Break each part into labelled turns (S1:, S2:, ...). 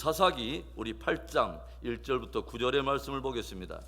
S1: 사사기 우리 8장 1절부터 9절의 말씀을 보겠습니다.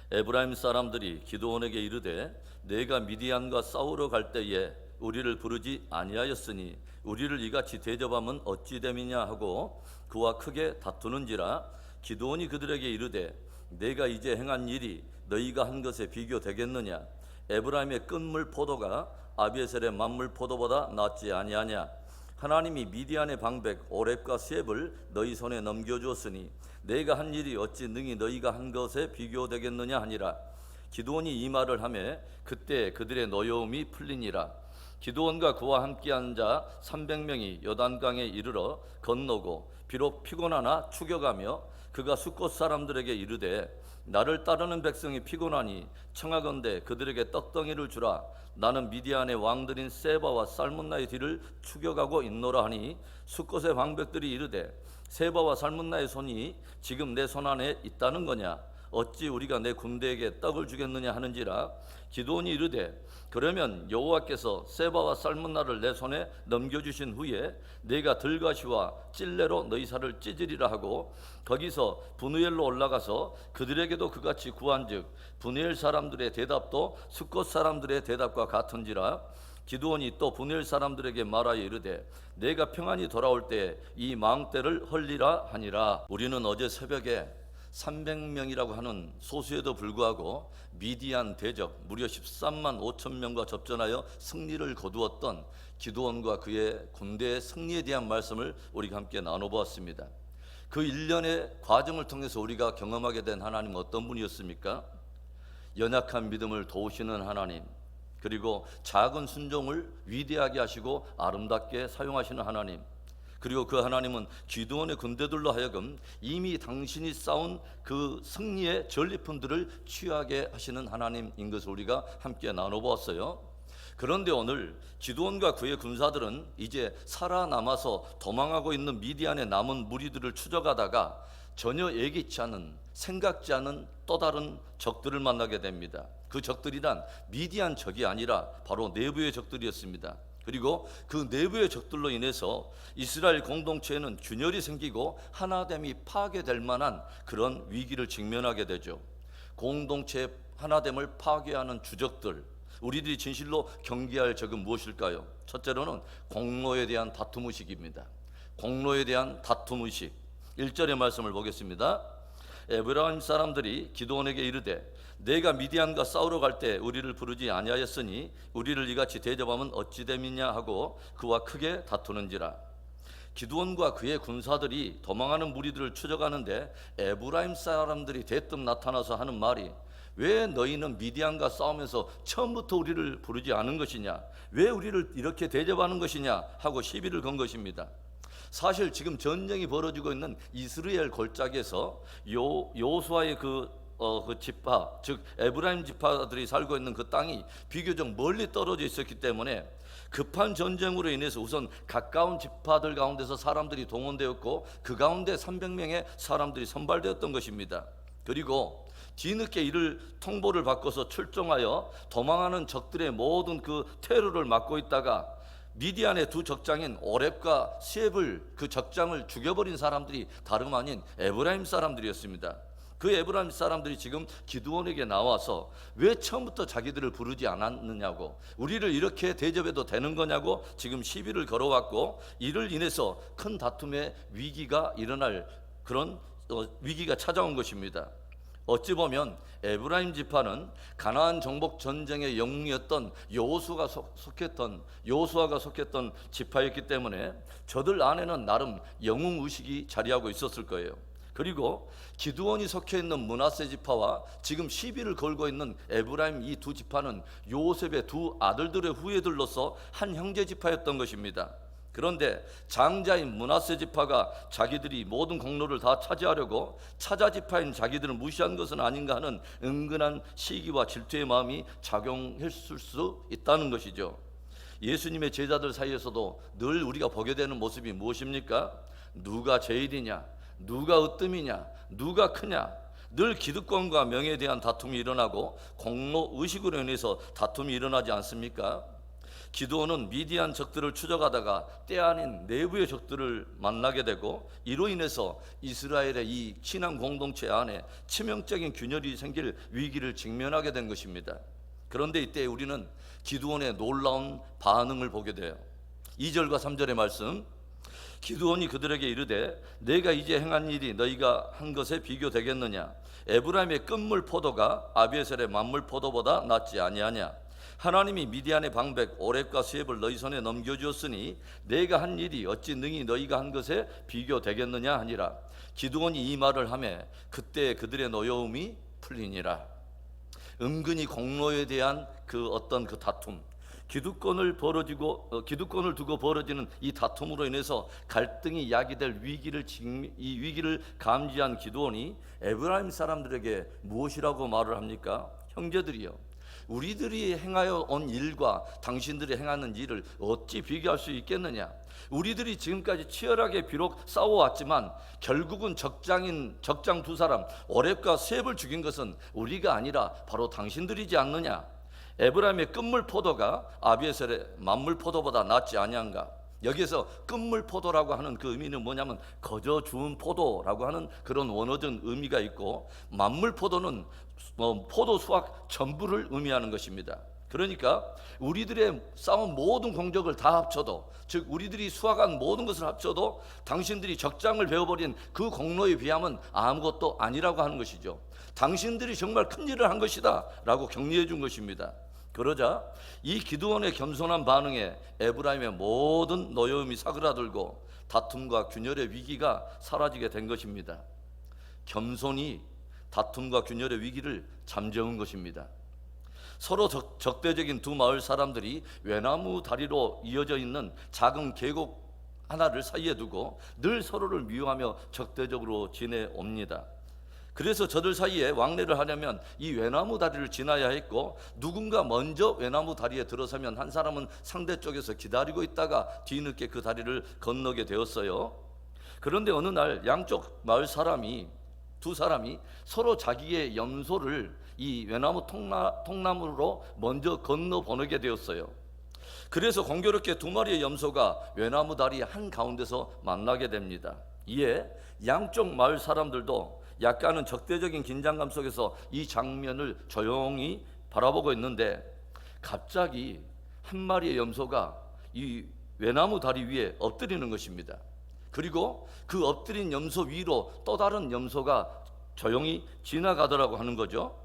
S1: 에브라임 사람들이 기드온에게 이르되 내가 미디안과 싸우러 갈 때에 우리를 부르지 아니하였으니 우리를 이같이 대접하면 어찌 됨이냐 하고 그와 크게 다투는지라. 기드온이 그들에게 이르되 내가 이제 행한 일이 너희가 한 것에 비교되겠느냐? 에브라임의 끝물 포도가 아비에셀의 만물 포도보다 낫지 아니하냐? 하나님이 미디안의 방백 오렙과 스앱을 너희 손에 넘겨주었으니 내가 한 일이 어찌 능히 너희가 한 것에 비교되겠느냐 하니라. 기드온이 이 말을 하매 그때 그들의 노여움이 풀리니라. 기드온과 그와 함께한 자 300명이 요단강에 이르러 건너고 비록 피곤하나 추격하며 그가 숫곳 사람들에게 이르되 나를 따르는 백성이 피곤하니 청하건대 그들에게 떡덩이를 주라. 나는 미디안의 왕들인 세바와 살문나의 뒤를 추격하고 있노라 하니 숫곳의 방백들이 이르되 세바와 살문나의 손이 지금 내 손 안에 있다는 거냐? 어찌 우리가 내 군대에게 떡을 주겠느냐 하는지라. 기드온이 이르되 그러면 여호와께서 세바와 살문나를 내 손에 넘겨주신 후에 내가 들가시와 찔레로 너희 살을 찢으리라 하고 거기서 브누엘로 올라가서 그들에게도 그같이 구한즉 브누엘 사람들의 대답도 숫곳 사람들의 대답과 같은지라. 기드온이 또 브누엘 사람들에게 말하여 이르되 내가 평안히 돌아올 때 이 망대를 헐리라 하니라. 우리는 어제 새벽에 300명이라고 하는 소수에도 불구하고 미디안 대적 무려 13만 5천 명과 접전하여 승리를 거두었던 기드온과 그의 군대의 승리에 대한 말씀을 우리가 함께 나눠보았습니다. 그 일련의 과정을 통해서 우리가 경험하게 된 하나님은 어떤 분이었습니까? 연약한 믿음을 도우시는 하나님, 그리고 작은 순종을 위대하게 하시고 아름답게 사용하시는 하나님, 그리고 그 하나님은 기드온의 군대들로 하여금 이미 당신이 쌓은 그 승리의 전리품들을 취하게 하시는 하나님인 것을 우리가 함께 나눠보았어요. 그런데 오늘 기드온과 그의 군사들은 이제 살아남아서 도망하고 있는 미디안의 남은 무리들을 추적하다가 전혀 예기치 않은, 생각지 않은 또 다른 적들을 만나게 됩니다. 그 적들이란 미디안 적이 아니라 바로 내부의 적들이었습니다. 그리고 그 내부의 적들로 인해서 이스라엘 공동체에는 균열이 생기고 하나됨이 파괴될 만한 그런 위기를 직면하게 되죠. 공동체의 하나됨을 파괴하는 주적들, 우리들이 진실로 경계할 적은 무엇일까요? 첫째로는 공로에 대한 다툼의식입니다. 공로에 대한 다툼의식. 1절의 말씀을 보겠습니다. 에브라임 사람들이 기드온에게 이르되 내가 미디안과 싸우러 갈 때 우리를 부르지 아니하였으니 우리를 이같이 대접하면 어찌 됨이냐 하고 그와 크게 다투는지라. 기드온과 그의 군사들이 도망하는 무리들을 추적하는데 에브라임 사람들이 대뜸 나타나서 하는 말이 왜 너희는 미디안과 싸우면서 처음부터 우리를 부르지 않은 것이냐? 왜 우리를 이렇게 대접하는 것이냐? 하고 시비를 건 것입니다. 사실 지금 전쟁이 벌어지고 있는 이스라엘 골짜기에서 여호수아의 그 지파, 즉 에브라임 지파들이 살고 있는 그 땅이 비교적 멀리 떨어져 있었기 때문에 급한 전쟁으로 인해서 우선 가까운 지파들 가운데서 사람들이 동원되었고 그 가운데 300명의 사람들이 선발되었던 것입니다. 그리고 뒤늦게 이를 통보를 받고서 출동하여 도망하는 적들의 모든 그 테러를 막고 있다가 미디안의 두 적장인 오렙과 스앱을, 그 적장을 죽여버린 사람들이 다름 아닌 에브라임 사람들이었습니다. 그 에브라임 사람들이 지금 기드온에게 나와서 왜 처음부터 자기들을 부르지 않았느냐고, 우리를 이렇게 대접해도 되는 거냐고 지금 시비를 걸어왔고, 이를 인해서 큰 다툼의 위기가 일어날 그런 위기가 찾아온 것입니다. 어찌 보면 에브라임 지파는 가나안 정복 전쟁의 영웅이었던 여호수아가 속했던 지파였기 때문에 저들 안에는 나름 영웅 의식이 자리하고 있었을 거예요. 그리고 기드온이 속해 있는 므낫세 지파와 지금 시비를 걸고 있는 에브라임 이 두 지파는 요셉의 두 아들들의 후예들로서 한 형제 지파였던 것입니다. 그런데 장자인 므낫세 지파가 자기들이 모든 공로를 다 차지하려고 차자 지파인 자기들을 무시한 것은 아닌가 하는 은근한 시기와 질투의 마음이 작용했을 수 있다는 것이죠. 예수님의 제자들 사이에서도 늘 우리가 보게 되는 모습이 무엇입니까? 누가 제일이냐, 누가 으뜸이냐, 누가 크냐, 늘 기득권과 명예에 대한 다툼이 일어나고 공로 의식으로 인해서 다툼이 일어나지 않습니까? 기드온은 미디안 적들을 추적하다가 때 아닌 내부의 적들을 만나게 되고, 이로 인해서 이스라엘의 이 신앙 공동체 안에 치명적인 균열이 생길 위기를 직면하게 된 것입니다. 그런데 이때 우리는 기드온의 놀라운 반응을 보게 돼요. 2절과 3절의 말씀, 기드온이 그들에게 이르되 내가 이제 행한 일이 너희가 한 것에 비교되겠느냐? 에브라임의 끝물 포도가 아비에셀의 만물 포도보다 낫지 아니하냐? 하나님이 미디안의 방백 오렙과 수앱을 너희 손에 넘겨주었으니 내가 한 일이 어찌 능히 너희가 한 것에 비교되겠느냐 하니라. 기드온이 이 말을 하매 그때 그들의 노여움이 풀리니라. 은근히 공로에 대한 그 어떤 그 다툼, 기득권을 두고 벌어지는 이 다툼으로 인해서 갈등이 야기될 이 위기를 감지한 기드온이 에브라임 사람들에게 무엇이라고 말을 합니까? 형제들이여, 우리들이 행하여 온 일과 당신들이 행하는 일을 어찌 비교할 수 있겠느냐? 우리들이 지금까지 치열하게 비록 싸워왔지만 결국은 적장 두 사람 오렙과 수앱을 죽인 것은 우리가 아니라 바로 당신들이지 않느냐? 에브라임의 끝물 포도가 아비에셀의 만물 포도보다 낫지 아니한가? 여기에서 끝물 포도라고 하는 그 의미는 뭐냐면 거저 주운 포도라고 하는 그런 원어적 의미가 있고, 만물 포도는 포도 수확 전부를 의미하는 것입니다. 그러니까 우리들의 쌓은 모든 공적을 다 합쳐도, 즉 우리들이 수확한 모든 것을 합쳐도 당신들이 적장을 베어버린 그 공로에 비하면 아무것도 아니라고 하는 것이죠. 당신들이 정말 큰 일을 한 것이다 라고 격려해 준 것입니다. 그러자 이 기드온의 겸손한 반응에 에브라임의 모든 노여움이 사그라들고 다툼과 균열의 위기가 사라지게 된 것입니다. 겸손이 다툼과 균열의 위기를 잠재운 것입니다. 서로 적대적인 두 마을 사람들이 외나무 다리로 이어져 있는 작은 계곡 하나를 사이에 두고 늘 서로를 미워하며 적대적으로 지내옵니다. 그래서 저들 사이에 왕래를 하려면 이 외나무 다리를 지나야 했고, 누군가 먼저 외나무 다리에 들어서면 한 사람은 상대 쪽에서 기다리고 있다가 뒤늦게 그 다리를 건너게 되었어요. 그런데 어느 날 양쪽 마을 두 사람이 서로 자기의 염소를 이 외나무 통나무로 먼저 건너 보내게 되었어요. 그래서 공교롭게 두 마리의 염소가 외나무 다리 한 가운데서 만나게 됩니다. 이에 양쪽 마을 사람들도 약간은 적대적인 긴장감 속에서 이 장면을 조용히 바라보고 있는데, 갑자기 한 마리의 염소가 이 외나무 다리 위에 엎드리는 것입니다. 그리고 그 엎드린 염소 위로 또 다른 염소가 조용히 지나가더라고 하는 거죠.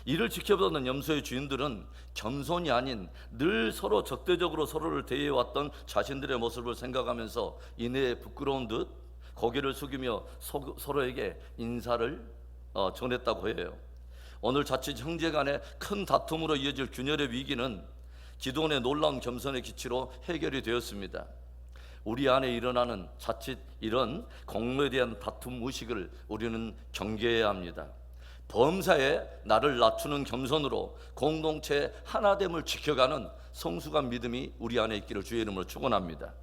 S1: 이를 지켜보던 염소의 주인들은 겸손이 아닌 늘 서로 적대적으로 서로를 대해왔던 자신들의 모습을 생각하면서 이내에 부끄러운 듯 고개를 숙이며 서로에게 인사를 전했다고 해요. 오늘 자칫 형제 간의 큰 다툼으로 이어질 균열의 위기는 기드온의 놀라운 겸손의 기치로 해결이 되었습니다. 우리 안에 일어나는 자칫 이런 공로에 대한 다툼 의식을 우리는 경계해야 합니다. 범사에 나를 낮추는 겸손으로 공동체 하나됨을 지켜가는 성숙한 믿음이 우리 안에 있기를 주의 이름으로 축원합니다.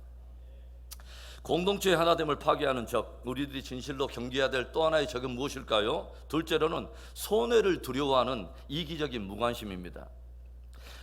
S1: 공동체의 하나됨을 파괴하는 적, 우리들이 진실로 경계해야 될 또 하나의 적은 무엇일까요? 둘째로는 손해를 두려워하는 이기적인 무관심입니다.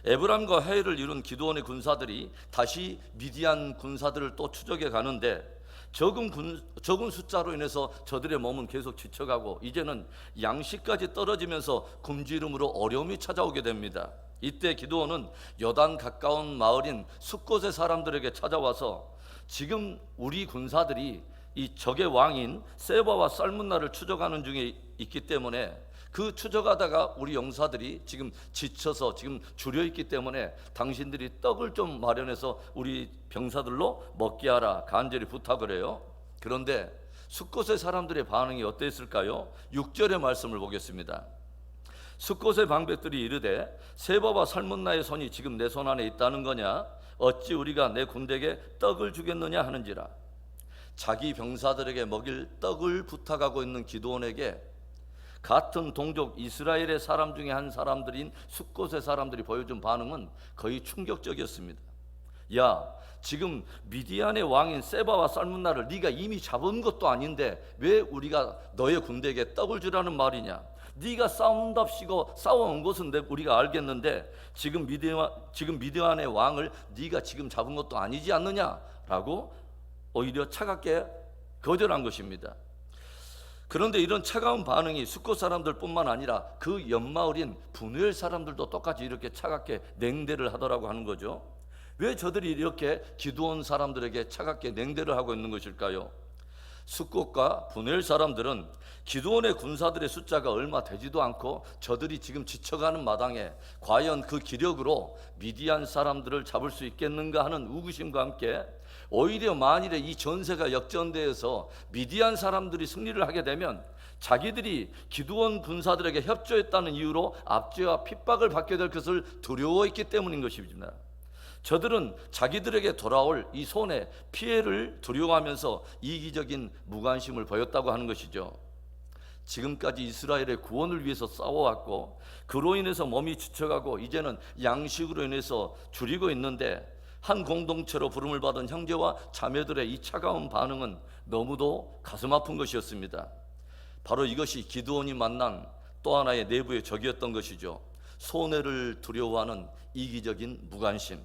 S1: 에브람과 해를 이룬 기드온의 군사들이 다시 미디안 군사들을 또 추적해 가는데, 적은 숫자로 인해서 저들의 몸은 계속 지쳐가고 이제는 양식까지 떨어지면서 굶주림으로 어려움이 찾아오게 됩니다. 이때 기드온은 요단 가까운 마을인 숫곳의 사람들에게 찾아와서 지금 우리 군사들이 이 적의 왕인 세바와 살문나를 추적하는 중에 있기 때문에, 그 추적하다가 우리 용사들이 지금 지쳐서 지금 줄여 있기 때문에 당신들이 떡을 좀 마련해서 우리 병사들로 먹게 하라 간절히 부탁을 해요. 그런데 숫곳의 사람들의 반응이 어땠을까요? 6절의 말씀을 보겠습니다. 숫곳의 방백들이 이르되 세바와 살문나의 손이 지금 내 손 안에 있다는 거냐? 어찌 우리가 내 군대에게 떡을 주겠느냐 하는지라. 자기 병사들에게 먹일 떡을 부탁하고 있는 기드온에게 같은 동족 이스라엘의 사람 중에 한 사람들인 숫곳의 사람들이 보여준 반응은 거의 충격적이었습니다. 야, 지금 미디안의 왕인 세바와 살문나를 네가 이미 잡은 것도 아닌데 왜 우리가 너의 군대에게 떡을 주라는 말이냐? 네가 싸움답시고 싸워온 것은 우리가 알겠는데 지금 미디안의 왕을 네가 지금 잡은 것도 아니지 않느냐라고 오히려 차갑게 거절한 것입니다. 그런데 이런 차가운 반응이 숫곳 사람들뿐만 아니라 그 옆마을인 분우엘 사람들도 똑같이 이렇게 차갑게 냉대를 하더라고 하는 거죠. 왜 저들이 이렇게 기드온 사람들에게 차갑게 냉대를 하고 있는 것일까요? 숫곳과 분우엘 사람들은 기드온의 군사들의 숫자가 얼마 되지도 않고 저들이 지금 지쳐가는 마당에 과연 그 기력으로 미디안 사람들을 잡을 수 있겠는가 하는 의구심과 함께 오히려 만일에 이 전세가 역전되어서 미디안 사람들이 승리를 하게 되면 자기들이 기드온 군사들에게 협조했다는 이유로 압제와 핍박을 받게 될 것을 두려워했기 때문인 것입니다. 저들은 자기들에게 돌아올 이 손해, 피해를 두려워하면서 이기적인 무관심을 보였다고 하는 것이죠. 지금까지 이스라엘의 구원을 위해서 싸워왔고 그로 인해서 몸이 지쳐가고 이제는 양식으로 인해서 줄이고 있는데 한 공동체로 부름을 받은 형제와 자매들의 이 차가운 반응은 너무도 가슴 아픈 것이었습니다. 바로 이것이 기드온이 만난 또 하나의 내부의 적이었던 것이죠. 손해를 두려워하는 이기적인 무관심.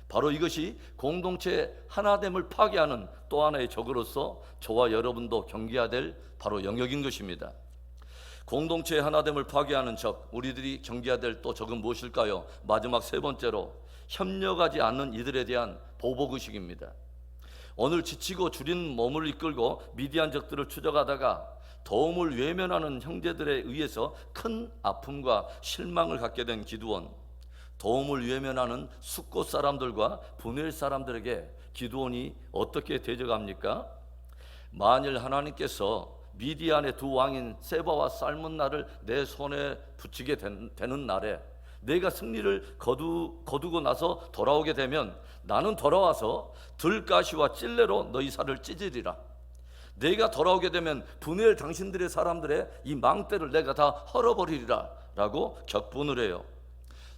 S1: 바로 이것이 공동체의 하나됨을 파괴하는 또 하나의 적으로서 저와 여러분도 경계해야 될 바로 영역인 것입니다. 공동체의 하나됨을 파괴하는 적, 우리들이 경계해야 될 또 적은 무엇일까요? 마지막 세 번째로 협력하지 않는 이들에 대한 보복의식입니다. 오늘 지치고 줄인 몸을 이끌고 미디안 적들을 추적하다가 도움을 외면하는 형제들에 의해서 큰 아픔과 실망을 갖게 된 기드온. 도움을 외면하는 숫곳 사람들과 분우엘 사람들에게 기드온이 어떻게 대적합니까? 만일 하나님께서 미디안의 두 왕인 세바와 살문나를 내 손에 붙이게 되는 날에 내가 승리를 거두고 나서 돌아오게 되면 나는 돌아와서 들가시와 찔레로 너희 살을 찢으리라. 내가 돌아오게 되면 분우엘 당신들의 사람들의 이 망대를 내가 다 헐어버리리라 라고 격분을 해요.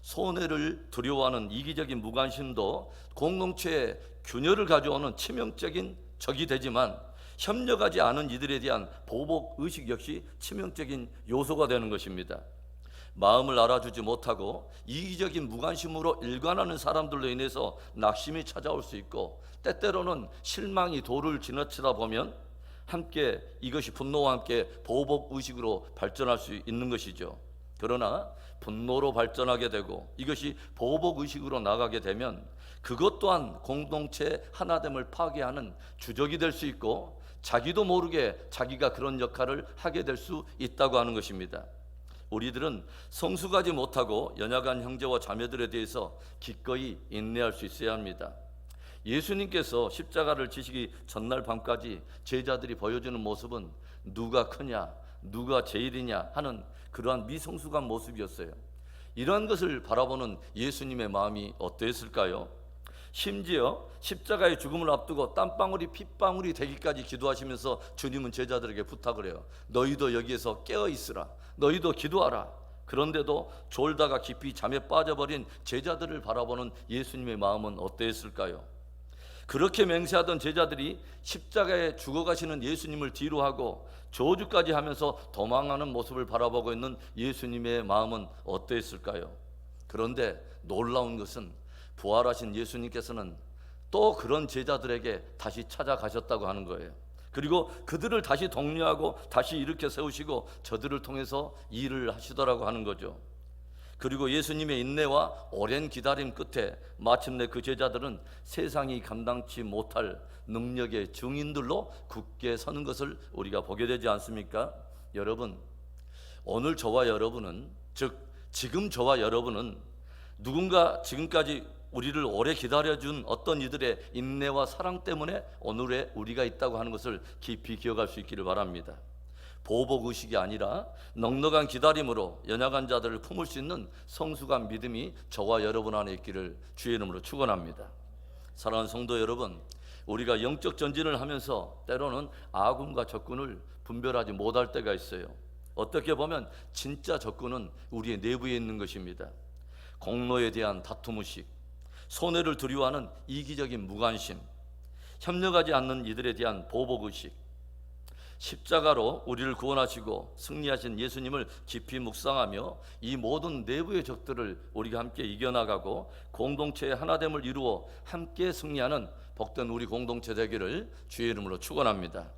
S1: 손해를 두려워하는 이기적인 무관심도 공동체의 균열을 가져오는 치명적인 적이 되지만 협력하지 않은 이들에 대한 보복의식 역시 치명적인 요소가 되는 것입니다. 마음을 알아주지 못하고 이기적인 무관심으로 일관하는 사람들로 인해서 낙심이 찾아올 수 있고 때때로는 실망이 도를 지나치다 보면 함께 이것이 분노와 함께 보복의식으로 발전할 수 있는 것이죠. 그러나 분노로 발전하게 되고 이것이 보복의식으로 나가게 되면 그것 또한 공동체 하나됨을 파괴하는 주적이 될 수 있고 자기도 모르게 자기가 그런 역할을 하게 될 수 있다고 하는 것입니다. 우리들은 성숙하지 못하고 연약한 형제와 자매들에 대해서 기꺼이 인내할 수 있어야 합니다. 예수님께서 십자가를 지시기 전날 밤까지 제자들이 보여주는 모습은 누가 크냐, 누가 제일이냐 하는 그러한 미성숙한 모습이었어요. 이러한 것을 바라보는 예수님의 마음이 어땠을까요? 심지어 십자가의 죽음을 앞두고 땀방울이 핏방울이 되기까지 기도하시면서 주님은 제자들에게 부탁을 해요. 너희도 여기에서 깨어 있으라. 너희도 기도하라. 그런데도 졸다가 깊이 잠에 빠져버린 제자들을 바라보는 예수님의 마음은 어땠을까요? 그렇게 맹세하던 제자들이 십자가에 죽어가시는 예수님을 뒤로 하고 저주까지 하면서 도망하는 모습을 바라보고 있는 예수님의 마음은 어땠을까요? 그런데 놀라운 것은 부활하신 예수님께서는 또 그런 제자들에게 다시 찾아가셨다고 하는 거예요. 그리고 그들을 다시 독려하고 다시 일으켜 세우시고 저들을 통해서 일을 하시더라고 하는 거죠. 그리고 예수님의 인내와 오랜 기다림 끝에 마침내 그 제자들은 세상이 감당치 못할 능력의 증인들로 굳게 서는 것을 우리가 보게 되지 않습니까? 여러분, 오늘 저와 여러분은, 즉 지금 저와 여러분은 누군가 지금까지 우리를 오래 기다려준 어떤 이들의 인내와 사랑 때문에 오늘의 우리가 있다고 하는 것을 깊이 기억할 수 있기를 바랍니다. 보복의식이 아니라 넉넉한 기다림으로 연약한 자들을 품을 수 있는 성숙한 믿음이 저와 여러분 안에 있기를 주의 이름으로 축원합니다. 사랑하는 성도 여러분, 우리가 영적 전진을 하면서 때로는 아군과 적군을 분별하지 못할 때가 있어요. 어떻게 보면 진짜 적군은 우리의 내부에 있는 것입니다. 공로에 대한 다툼의식, 손해를 두려워하는 이기적인 무관심, 협력하지 않는 이들에 대한 보복의식, 십자가로 우리를 구원하시고 승리하신 예수님을 깊이 묵상하며 이 모든 내부의 적들을 우리가 함께 이겨나가고 공동체의 하나됨을 이루어 함께 승리하는 복된 우리 공동체 되기를 주의 이름으로 축원합니다.